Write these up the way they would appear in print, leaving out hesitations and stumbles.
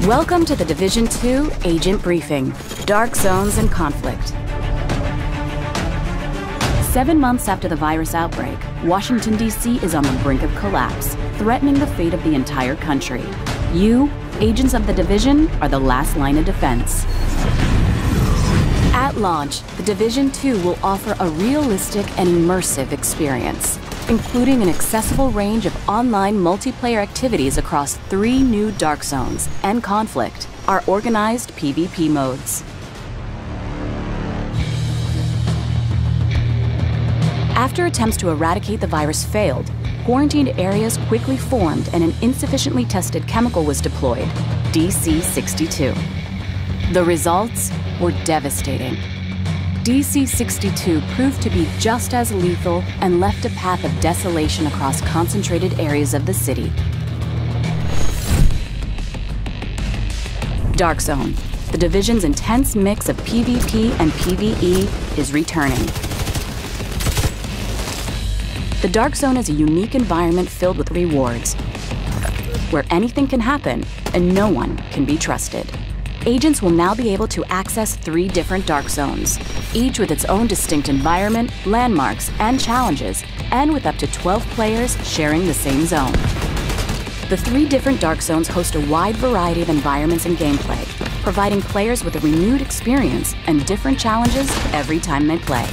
Welcome to the Division 2 Agent Briefing, Dark Zones and Conflict. 7 months after the virus outbreak, Washington, D.C. is on the brink of collapse, threatening the fate of the entire country. You, agents of the Division, are the last line of defense. At launch, the Division 2 will offer a realistic and immersive experience, including an accessible range of online multiplayer activities across 3 new Dark Zones and Conflict, our organized PvP modes. After attempts to eradicate the virus failed, quarantined areas quickly formed and an insufficiently tested chemical was deployed, DC-62. The results were devastating. DC-62 proved to be just as lethal and left a path of desolation across concentrated areas of the city. Dark Zone, the Division's intense mix of PvP and PvE, is returning. The Dark Zone is a unique environment filled with rewards, where anything can happen and no one can be trusted. Agents will now be able to access 3 different Dark Zones, each with its own distinct environment, landmarks, and challenges, and with up to 12 players sharing the same zone. The 3 different Dark Zones host a wide variety of environments and gameplay, providing players with a renewed experience and different challenges every time they play.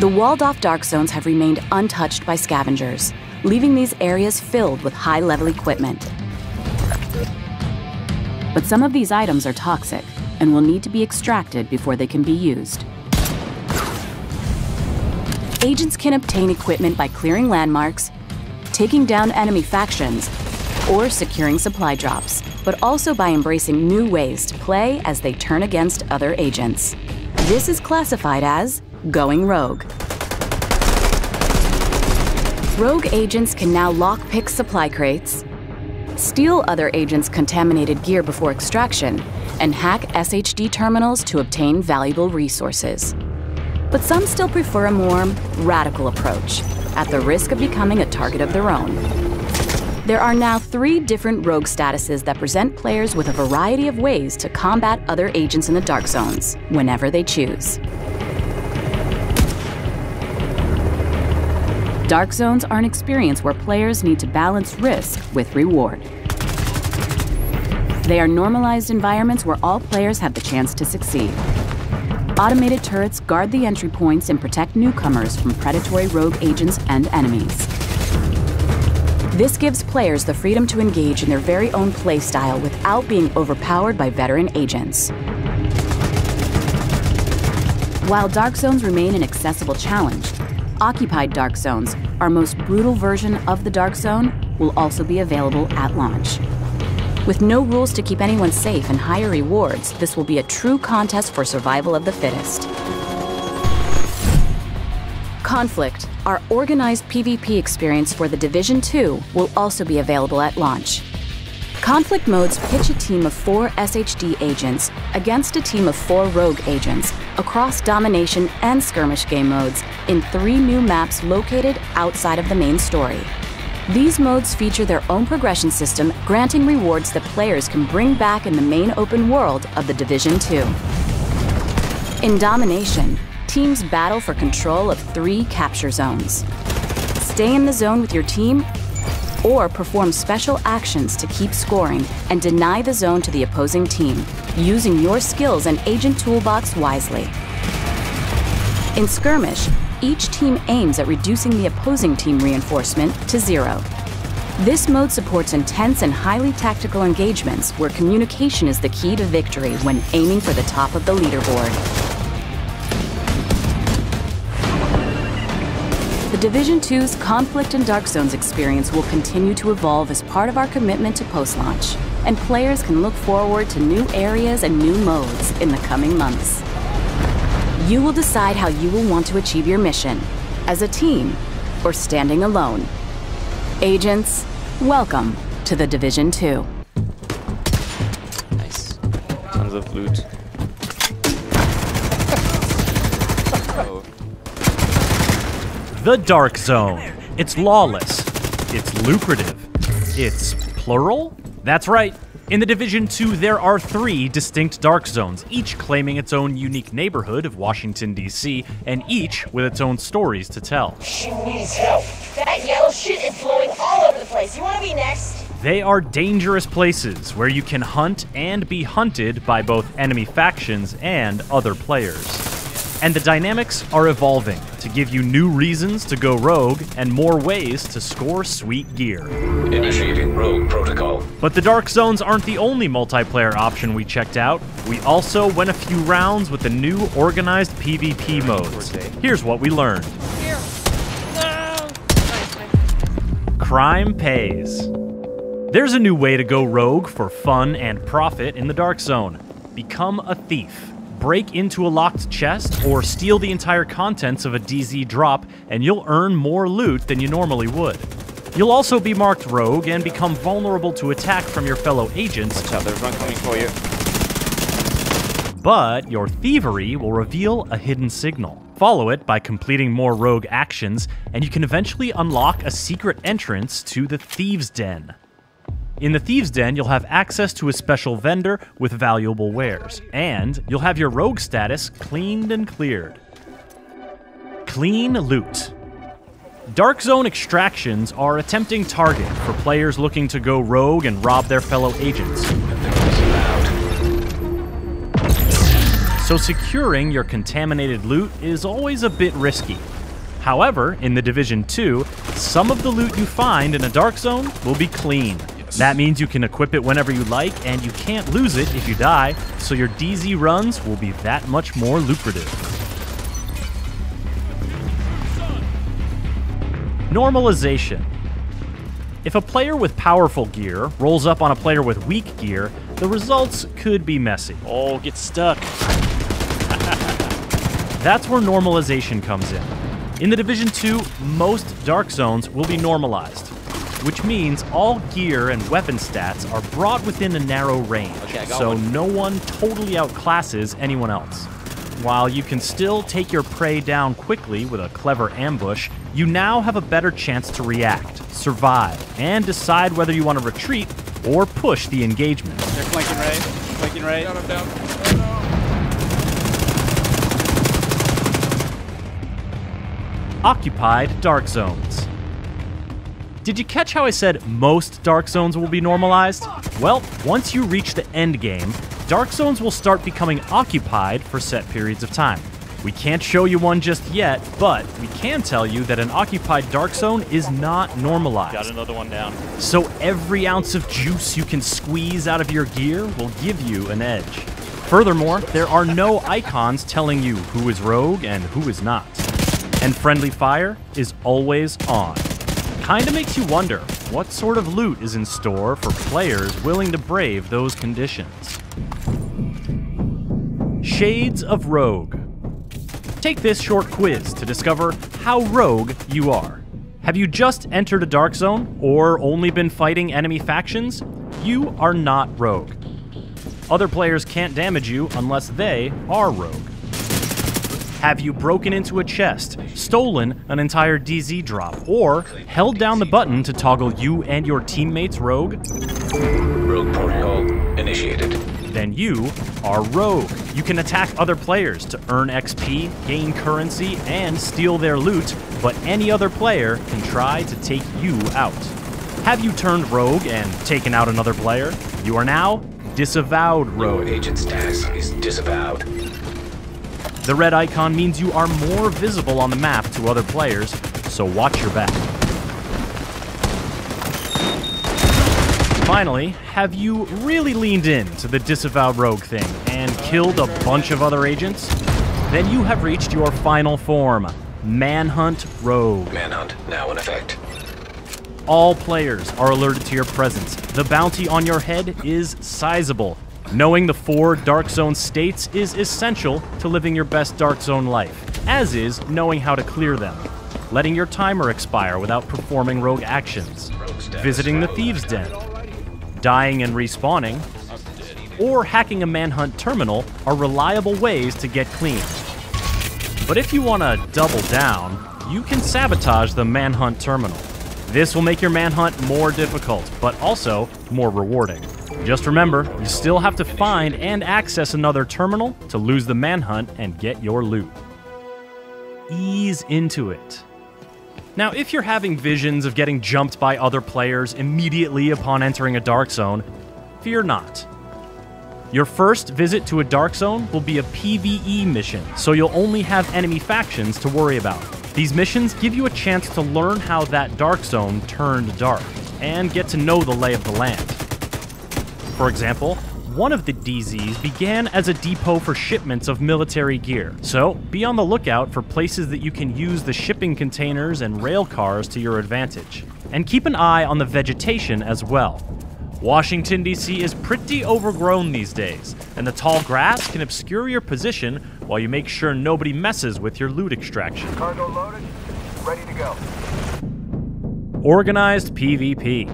The walled-off Dark Zones have remained untouched by scavengers, leaving these areas filled with high-level equipment. But some of these items are toxic and will need to be extracted before they can be used. Agents can obtain equipment by clearing landmarks, taking down enemy factions, or securing supply drops, but also by embracing new ways to play as they turn against other agents. This is classified as going rogue. Rogue agents can now lockpick supply crates, steal other agents' contaminated gear before extraction, and hack SHD terminals to obtain valuable resources. But some still prefer a more radical approach, at the risk of becoming a target of their own. There are now 3 different rogue statuses that present players with a variety of ways to combat other agents in the Dark Zones, whenever they choose. Dark Zones are an experience where players need to balance risk with reward. They are normalized environments where all players have the chance to succeed. Automated turrets guard the entry points and protect newcomers from predatory rogue agents and enemies. This gives players the freedom to engage in their very own playstyle without being overpowered by veteran agents. While Dark Zones remain an accessible challenge, Occupied Dark Zones, our most brutal version of the Dark Zone, will also be available at launch. With no rules to keep anyone safe and higher rewards, this will be a true contest for survival of the fittest. Conflict, our organized PvP experience for the Division 2, will also be available at launch. Conflict modes pitch a team of 4 SHD agents against a team of 4 rogue agents across domination and skirmish game modes in 3 new maps located outside of the main story. These modes feature their own progression system, granting rewards that players can bring back in the main open world of the Division 2. In domination, teams battle for control of 3 capture zones. Stay in the zone with your team, or perform special actions to keep scoring and deny the zone to the opposing team, using your skills and agent toolbox wisely. In skirmish, each team aims at reducing the opposing team reinforcement to 0. This mode supports intense and highly tactical engagements where communication is the key to victory when aiming for the top of the leaderboard. The Division 2's Conflict and Dark Zones experience will continue to evolve as part of our commitment to post-launch, and players can look forward to new areas and new modes in the coming months. You will decide how you will want to achieve your mission, as a team or standing alone. Agents, welcome to the Division 2. Nice. Tons of loot. Oh. The Dark Zone. It's lawless. It's lucrative. It's plural? That's right. In the Division 2, there are 3 distinct dark zones, each claiming its own unique neighborhood of Washington, D.C., and each with its own stories to tell. She needs help. That yellow shit is blowing all over the place. You wanna be next? They are dangerous places where you can hunt and be hunted by both enemy factions and other players. And the dynamics are evolving to give you new reasons to go rogue and more ways to score sweet gear. Initiating rogue protocol. But the dark zones aren't the only multiplayer option we checked out. We also went a few rounds with the new organized PvP modes. Here's what we learned. Crime pays. There's a new way to go rogue for fun and profit in the dark zone. Become a thief. Break into a locked chest, or steal the entire contents of a DZ drop, and you'll earn more loot than you normally would. You'll also be marked rogue and become vulnerable to attack from your fellow agents. Watch out, there's one coming for you. But your thievery will reveal a hidden signal. Follow it by completing more rogue actions, and you can eventually unlock a secret entrance to the Thieves' Den. In the Thieves' Den, you'll have access to a special vendor with valuable wares, and you'll have your rogue status cleaned and cleared. Clean loot. Dark Zone extractions are a tempting target for players looking to go rogue and rob their fellow agents. So securing your contaminated loot is always a bit risky. However, in the Division 2, some of the loot you find in a Dark Zone will be clean. That means you can equip it whenever you like, and you can't lose it if you die, so your DZ runs will be that much more lucrative. Normalization. If a player with powerful gear rolls up on a player with weak gear, the results could be messy. Oh, get stuck. That's where normalization comes in. In the Division 2, most Dark Zones will be normalized, which means all gear and weapon stats are brought within a narrow range, so no one totally outclasses anyone else. While you can still take your prey down quickly with a clever ambush, you now have a better chance to react, survive, and decide whether you want to retreat or push the engagement. They're flanking right. Flanking right. Down, I'm down. Occupied Dark Zones. Did you catch how I said most Dark Zones will be normalized? Well, once you reach the end game, Dark Zones will start becoming occupied for set periods of time. We can't show you one just yet, but we can tell you that an occupied Dark Zone is not normalized. Got another one down. So every ounce of juice you can squeeze out of your gear will give you an edge. Furthermore, there are no icons telling you who is rogue and who is not. And friendly fire is always on. Kinda makes you wonder what sort of loot is in store for players willing to brave those conditions. Shades of Rogue. Take this short quiz to discover how rogue you are. Have you just entered a Dark Zone or only been fighting enemy factions? You are not rogue. Other players can't damage you unless they are rogue. Have you broken into a chest, stolen an entire DZ drop, or held down the button to toggle you and your teammates rogue? Rogue protocol initiated. Then you are rogue. You can attack other players to earn XP, gain currency, and steal their loot, but any other player can try to take you out. Have you turned rogue and taken out another player? You are now disavowed rogue. Your agent's task is disavowed. The red icon means you are more visible on the map to other players, so watch your back. Finally, have you really leaned in to the disavowed rogue thing and killed a bunch of other agents? Then you have reached your final form, Manhunt Rogue. Manhunt now in effect. All players are alerted to your presence. The bounty on your head is sizable. Knowing the 4 Dark Zone states is essential to living your best Dark Zone life, as is knowing how to clear them, letting your timer expire without performing rogue actions, visiting the Thieves' Den, dying and respawning, or hacking a Manhunt terminal are reliable ways to get clean. But if you want to double down, you can sabotage the Manhunt terminal. This will make your manhunt more difficult, but also more rewarding. Just remember, you still have to find and access another terminal to lose the manhunt and get your loot. Ease into it. Now, if you're having visions of getting jumped by other players immediately upon entering a Dark Zone, fear not. Your first visit to a Dark Zone will be a PvE mission, so you'll only have enemy factions to worry about. These missions give you a chance to learn how that Dark Zone turned dark, and get to know the lay of the land. For example, one of the DZs began as a depot for shipments of military gear, so be on the lookout for places that you can use the shipping containers and rail cars to your advantage. And keep an eye on the vegetation as well. Washington, D.C. is pretty overgrown these days, and the tall grass can obscure your position while you make sure nobody messes with your loot extraction. Cargo loaded, ready to go. Organized PvP.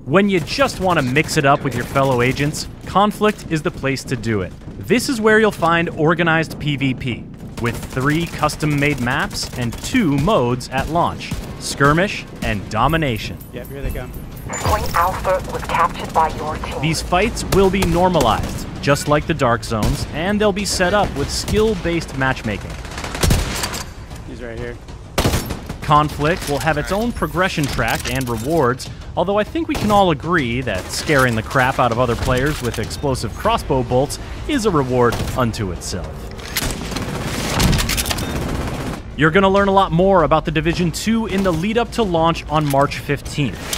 When you just want to mix it up with your fellow agents, Conflict is the place to do it. This is where you'll find organized PvP, with 3 custom-made maps and 2 modes at launch: Skirmish and Domination. Yep, here they come. Point Alpha was captured by your team. These fights will be normalized, just like the Dark Zones, and they'll be set up with skill-based matchmaking. He's right here. Conflict will have its own progression track and rewards, although I think we can all agree that scaring the crap out of other players with explosive crossbow bolts is a reward unto itself. You're going to learn a lot more about the Division 2 in the lead-up to launch on March 15th.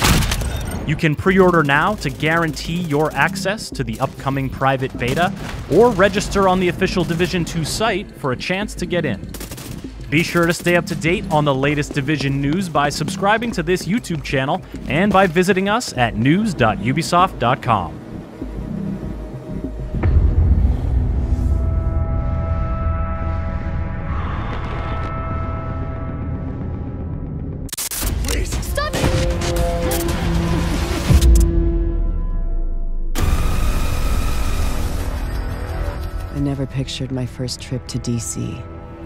You can pre-order now to guarantee your access to the upcoming private beta, or register on the official Division 2 site for a chance to get in. Be sure to stay up to date on the latest Division news by subscribing to this YouTube channel and by visiting us at news.ubisoft.com. I never pictured my first trip to DC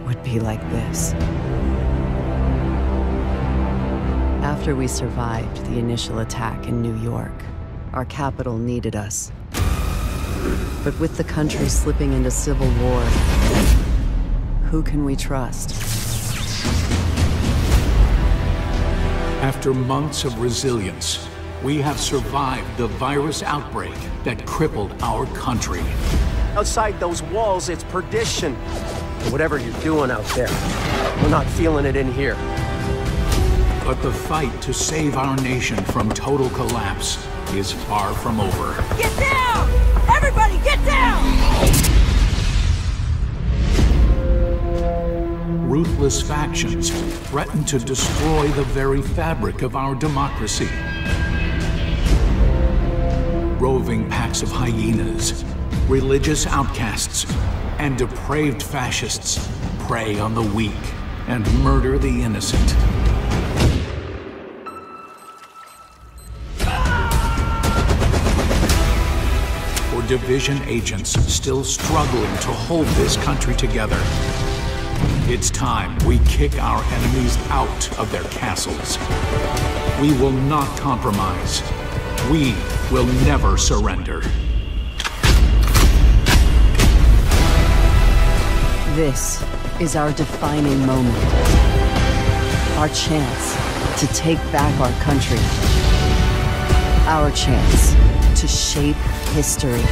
would be like this. After we survived the initial attack in New York, our capital needed us. But with the country slipping into civil war, who can we trust? After months of resilience, we have survived the virus outbreak that crippled our country. Outside those walls, it's perdition. And whatever you're doing out there, we're not feeling it in here. But the fight to save our nation from total collapse is far from over. Get down! Everybody get down! Ruthless factions threaten to destroy the very fabric of our democracy. Roving packs of hyenas, religious outcasts, and depraved fascists prey on the weak and murder the innocent. For Division agents still struggling to hold this country together, it's time we kick our enemies out of their castles. We will not compromise. We will never surrender. This is our defining moment. Our chance to take back our country. Our chance to shape history.